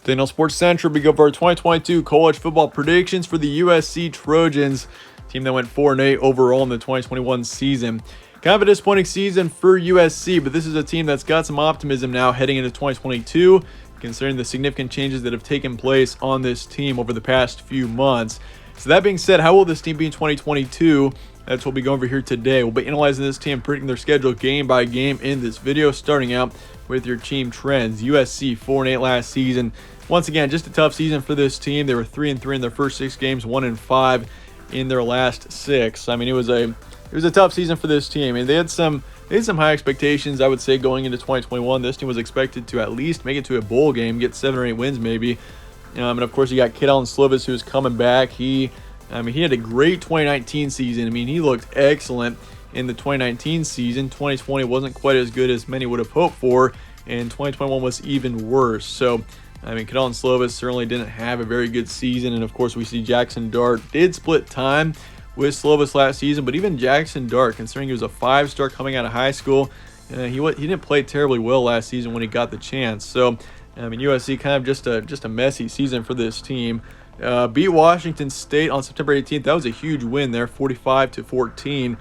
Then on Sports Central, we go for our 2022 college football predictions for the USC Trojans, team that went 4-8 overall in the 2021 season. Kind of a disappointing season for USC, but this is a team that's got some optimism now heading into 2022, considering the significant changes that have taken place on this team over the past few months. So that being said, how will this team be in 2022? That's what we'll be going over here today. We'll be analyzing this team, predicting their schedule game by game in this video, starting out with your team trends. USC 4-8 last season. Once again, just a tough season for this team. They were 3-3 in their first 6 games, 1-5 in their last 6. I mean, it was a tough season for this team, and they had some high expectations. I would say going into 2021, this team was expected to at least make it to a bowl game, get 7 or 8 wins maybe. And of course, you got Kid Allen Slovis, who's coming back. He had a great 2019 season. I mean, he looked excellent in the 2019 season. 2020 wasn't quite as good as many would have hoped for, and 2021 was even worse. So, I mean, Kid Allen Slovis certainly didn't have a very good season. And of course, we see Jackson Dart did split time with Slovis last season, but even Jackson Dart, considering he was a 5-star coming out of high school, he didn't play terribly well last season when he got the chance. So, I mean, USC kind of just a messy season for this team. Beat Washington State on September 18th. That was a huge win there, 45-14.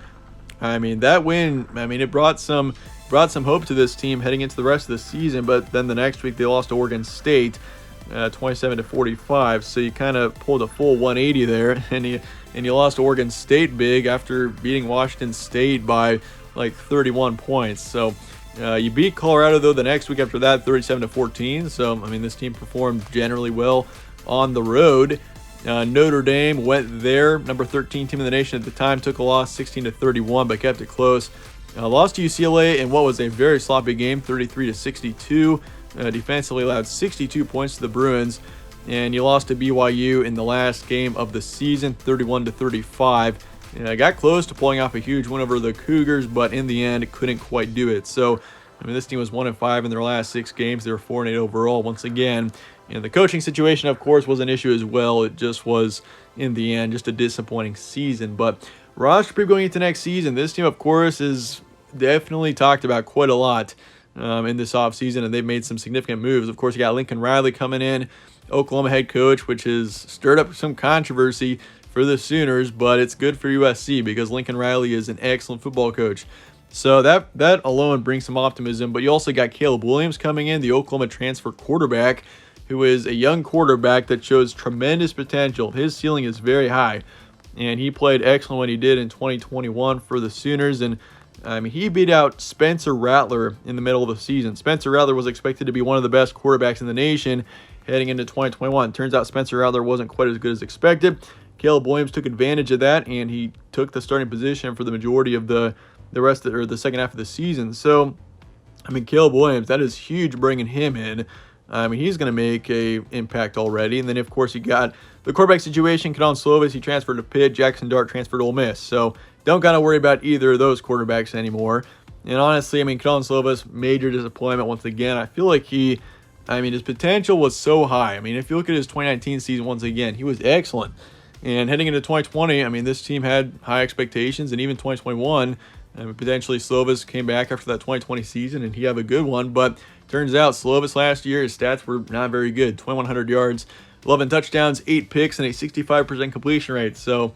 I mean, that win, it brought some hope to this team heading into the rest of the season, but then the next week they lost to Oregon State, 27-45. So you kind of pulled a full 180 there, and you lost to Oregon State big after beating Washington State by like 31 points. So you beat Colorado, though, the next week after that, 37-14. So, I mean, this team performed generally well on the road. Notre Dame went there, number 13 team in the nation at the time, took a loss 16-31, but kept it close. Lost to UCLA in what was a very sloppy game, 33-62. Defensively allowed 62 points to the Bruins. And you lost to BYU in the last game of the season, 31-35. Got close to pulling off a huge win over the Cougars, but in the end, couldn't quite do it. So, I mean, this team was 1-5 in their last 6 games. They were 4-8 overall. Once again, the coaching situation, of course, was an issue as well. It just was, in the end, just a disappointing season. But roster preview going into next season, this team, of course, is definitely talked about quite a lot in this offseason, and they've made some significant moves. Of course, you got Lincoln Riley coming in, Oklahoma head coach, which has stirred up some controversy for the Sooners, but it's good for USC because Lincoln Riley is an excellent football coach. So that alone brings some optimism. But you also got Caleb Williams coming in, the Oklahoma transfer quarterback, who is a young quarterback that shows tremendous potential. His ceiling is very high, and he played excellent when he did in 2021 for the Sooners. And he beat out Spencer Rattler in the middle of the season. Spencer Rattler was expected to be one of the best quarterbacks in the nation heading into 2021. Turns out Spencer Rattler wasn't quite as good as expected. Caleb Williams took advantage of that, and he took the starting position for the majority of the second half of the season. So, I mean, Caleb Williams, that is huge bringing him in. I mean, he's going to make a impact already. And then, of course, you got the quarterback situation. Kid Allen Slovis, he transferred to Pitt. Jackson Dart transferred to Ole Miss. So, don't got to worry about either of those quarterbacks anymore. And honestly, I mean, Kid Allen Slovis, major disappointment once again. I feel like his potential was so high. I mean, if you look at his 2019 season once again, he was excellent. And heading into 2020, I mean, this team had high expectations, and even 2021, potentially Slovis came back after that 2020 season, and he had a good one. But turns out Slovis last year, his stats were not very good. 2,100 yards, 11 touchdowns, 8 picks, and a 65% completion rate. So,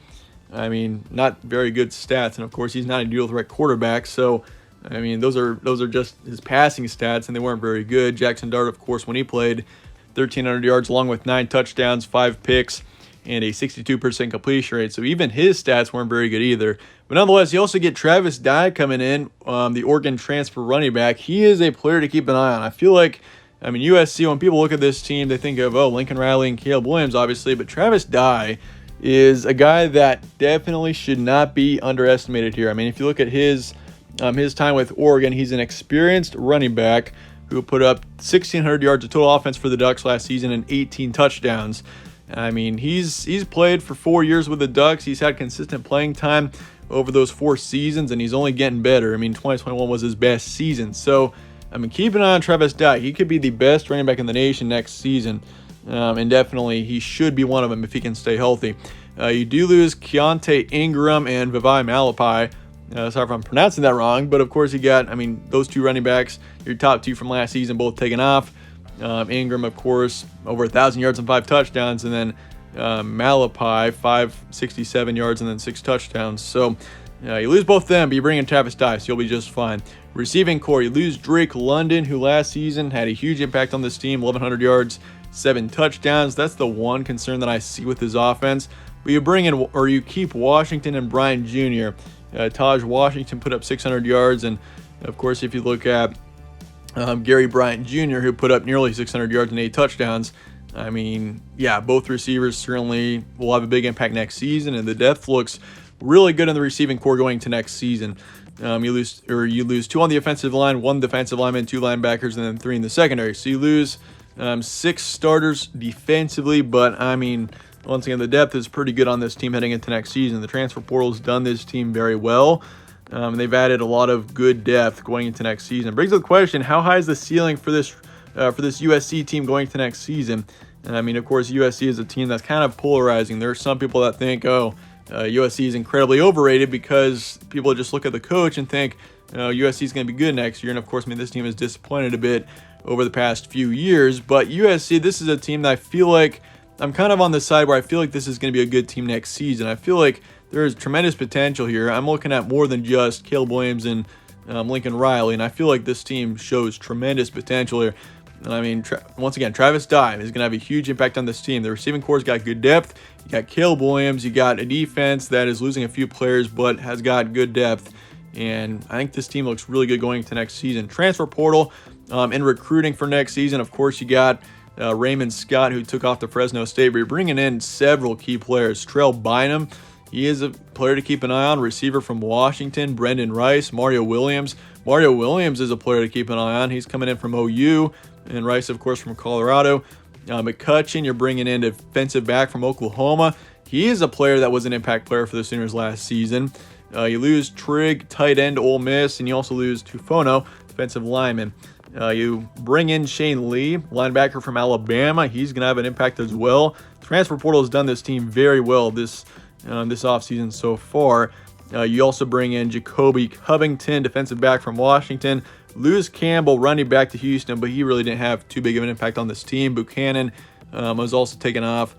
I mean, not very good stats. And of course, he's not a dual threat quarterback. So, I mean, those are just his passing stats, and they weren't very good. Jackson Dart, of course, when he played, 1,300 yards along with 9 touchdowns, 5 picks, and a 62% completion rate. So even his stats weren't very good either. But nonetheless, you also get Travis Dye coming in, the Oregon transfer running back. He is a player to keep an eye on. I feel like, USC, when people look at this team, they think of, Lincoln Riley and Caleb Williams, obviously. But Travis Dye is a guy that definitely should not be underestimated here. I mean, if you look at his time with Oregon, he's an experienced running back who put up 1,600 yards of total offense for the Ducks last season and 18 touchdowns. I mean, he's played for 4 years with the Ducks. He's had consistent playing time over those 4 seasons, and he's only getting better. I mean, 2021 was his best season. So, keep an eye on Travis Dye. He could be the best running back in the nation next season, and definitely he should be one of them if he can stay healthy. You do lose Keontae Ingram and Vivai Malapai. Sorry if I'm pronouncing that wrong, but of course you got, those 2 running backs, your top 2 from last season, both taken off. Ingram, of course, over 1,000 yards and 5 touchdowns. And then Malachi, 567 yards and then 6 touchdowns. So you lose both of them, but you bring in Travis Dye, so you'll be just fine. Receiving core, you lose Drake London, who last season had a huge impact on this team, 1,100 yards, 7 touchdowns. That's the one concern that I see with his offense. But you bring in, or you keep Washington and Bryant Jr. Taj Washington put up 600 yards, and of course, if you look at Gary Bryant Jr., who put up nearly 600 yards and 8 touchdowns. I mean, yeah, both receivers certainly will have a big impact next season, and the depth looks really good in the receiving core going to next season. You lose 2 on the offensive line, 1 defensive lineman, 2 linebackers, and then 3 in the secondary. So you lose 6 starters defensively, but I mean, once again, the depth is pretty good on this team heading into next season. The transfer portal has done this team very well. They've added a lot of good depth going into next season. Brings up the question: how high is the ceiling for this USC team going to next season? And I mean, of course, USC is a team that's kind of polarizing. There are some people that think, USC is incredibly overrated because people just look at the coach and think USC is going to be good next year. And of course, I mean, this team has disappointed a bit over the past few years. But USC, this is a team that I feel like I'm kind of on the side where I feel like this is going to be a good team next season. I feel like there is tremendous potential here. I'm looking at more than just Caleb Williams and Lincoln Riley, and I feel like this team shows tremendous potential here. I mean, once again, Travis Dye is going to have a huge impact on this team. The receiving core's got good depth. You got Caleb Williams. You got a defense that is losing a few players but has got good depth. And I think this team looks really good going into next season. Transfer portal and recruiting for next season. Of course, you got Raymond Scott, who took off to Fresno State. But you're bringing in several key players. Trell Bynum, he is a player to keep an eye on. Receiver from Washington. Brendan Rice. Mario Williams. Mario Williams is a player to keep an eye on. He's coming in from OU. And Rice, of course, from Colorado. McCutcheon, you're bringing in defensive back from Oklahoma. He is a player that was an impact player for the Sooners last season. You lose Trigg, tight end, Ole Miss, and you also lose Tufono, defensive lineman. You bring in Shane Lee, linebacker from Alabama. He's going to have an impact as well. Transfer portal has done this team very well this offseason so far. You also bring in Jacoby Covington, defensive back from Washington. Lewis Campbell, running back to Houston, but he really didn't have too big of an impact on this team. Buchanan was also taken off.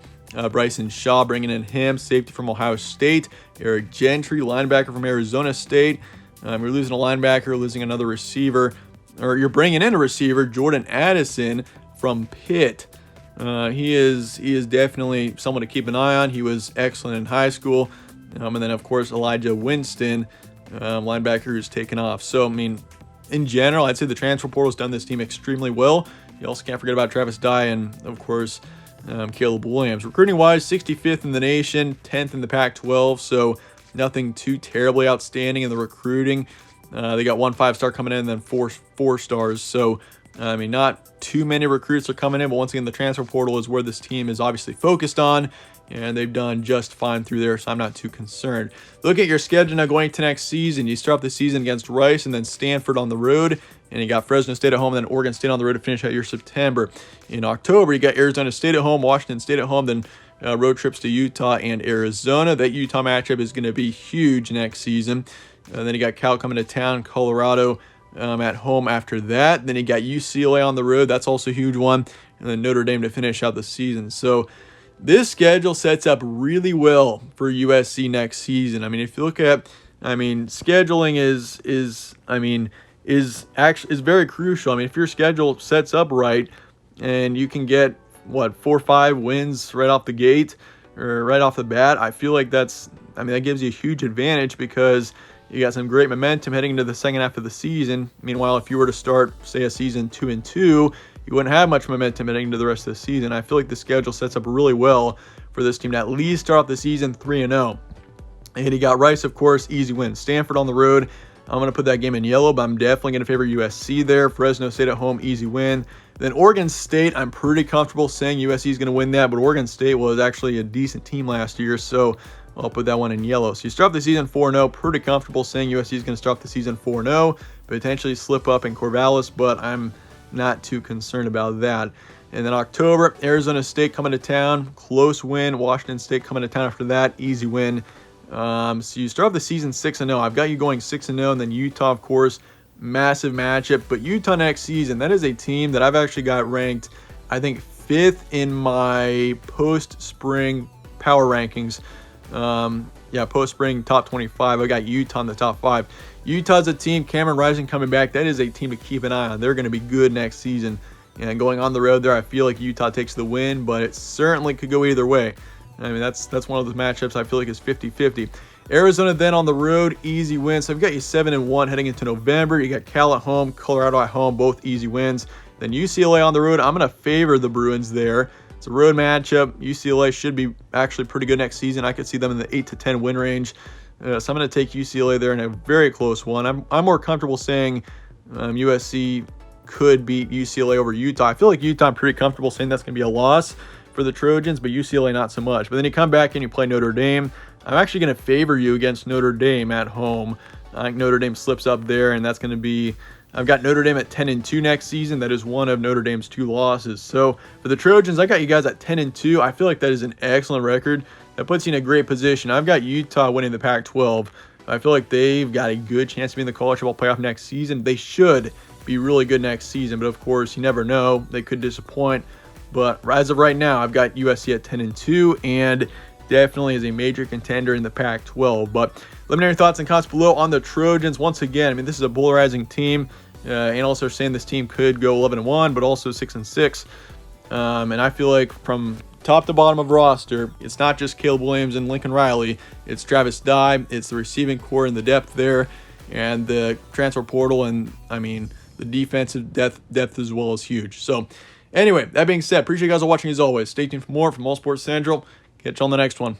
Bryson Shaw bringing in him, safety from Ohio State. Eric Gentry, linebacker from Arizona State. You're losing a linebacker, losing another receiver. Or you're bringing in a receiver, Jordan Addison from Pitt. He is definitely someone to keep an eye on. He was excellent in high school. And then, of course, Elijah Winston, linebacker, who's taken off. So, I mean, in general, I'd say the transfer portal has done this team extremely well. You also can't forget about Travis Dye and, of course, Caleb Williams. Recruiting-wise, 65th in the nation, 10th in the Pac-12, so nothing too terribly outstanding in the recruiting. They got 1 5-star coming in and then 4 stars. So, I mean, not too many recruits are coming in, but once again, the transfer portal is where this team is obviously focused on, and they've done just fine through there, so I'm not too concerned. Look at your schedule now going to next season. You start off the season against Rice and then Stanford on the road, and you got Fresno State at home, and then Oregon State on the road to finish out your September. In October, you got Arizona State at home, Washington State at home, then road trips to Utah and Arizona. That Utah matchup is going to be huge next season. Then you got Cal coming to town, Colorado at home after that. Then you got UCLA on the road. That's also a huge one. And then Notre Dame to finish out the season. So this schedule sets up really well for USC next season. I mean, if you look at, scheduling is very crucial. I mean, if your schedule sets up right and you can get 4 or 5 wins right off the gate or right off the bat, I feel like that gives you a huge advantage because you got some great momentum heading into the second half of the season. Meanwhile, if you were to start, say, a season 2-2, you wouldn't have much momentum heading into the rest of the season. I feel like the schedule sets up really well for this team to at least start off the season 3-0. And you got Rice, of course, easy win. Stanford on the road. I'm going to put that game in yellow, but I'm definitely going to favor USC there. Fresno State at home, easy win. Then Oregon State, I'm pretty comfortable saying USC is going to win that, but Oregon State was actually a decent team last year, so I'll put that one in yellow. So you start off the season 4-0, pretty comfortable saying USC is going to start off the season 4-0, potentially slip up in Corvallis, but I'm not too concerned about that. And then October, Arizona State coming to town, close win. Washington State coming to town after that, easy win. So you start off the season 6-0. I've got you going 6-0, and then Utah, of course, massive matchup. But Utah next season, that is a team that I've actually got ranked, I think, 5th in my post-spring power rankings. Yeah, post-spring top 25. I got Utah in the top 5. Utah's a team, Cameron Rising coming back. That is a team to keep an eye on. They're going to be good next season. And going on the road there, I feel like Utah takes the win, but it certainly could go either way. I mean, that's one of those matchups I feel like is 50-50. Arizona then on the road, easy win. So I've got you 7-1 heading into November. You got Cal at home, Colorado at home, both easy wins. Then UCLA on the road. I'm going to favor the Bruins there. It's a road matchup. UCLA should be actually pretty good next season. I could see them in the 8-10 win range. So I'm going to take UCLA there in a very close one. I'm more comfortable saying USC could beat UCLA over Utah. I feel like Utah, I'm pretty comfortable saying that's going to be a loss for the Trojans, but UCLA not so much. But then you come back and you play Notre Dame. I'm actually going to favor you against Notre Dame at home. I think Notre Dame slips up there, and that's going to be, I've got Notre Dame at 10-2 next season. That is one of Notre Dame's 2 losses. So for the Trojans, I got you guys at 10-2. I feel like that is an excellent record. That puts you in a great position. I've got Utah winning the Pac-12. I feel like they've got a good chance to be in the college football playoff next season. They should be really good next season, but of course, you never know. They could disappoint. But as of right now, I've got USC at 10-2, and definitely is a major contender in the Pac-12. But let me know your thoughts and comments below on the Trojans. Once again, I mean, this is a polarizing team. And also saying this team could go 11-1, but also 6-6. And I feel like from top to bottom of roster, it's not just Caleb Williams and Lincoln Riley. It's Travis Dye. It's the receiving core and the depth there, and the transfer portal, and I mean the defensive depth as well is huge. So anyway, that being said, appreciate you guys all watching as always. Stay tuned for more from All Sports Central. Catch you on the next one.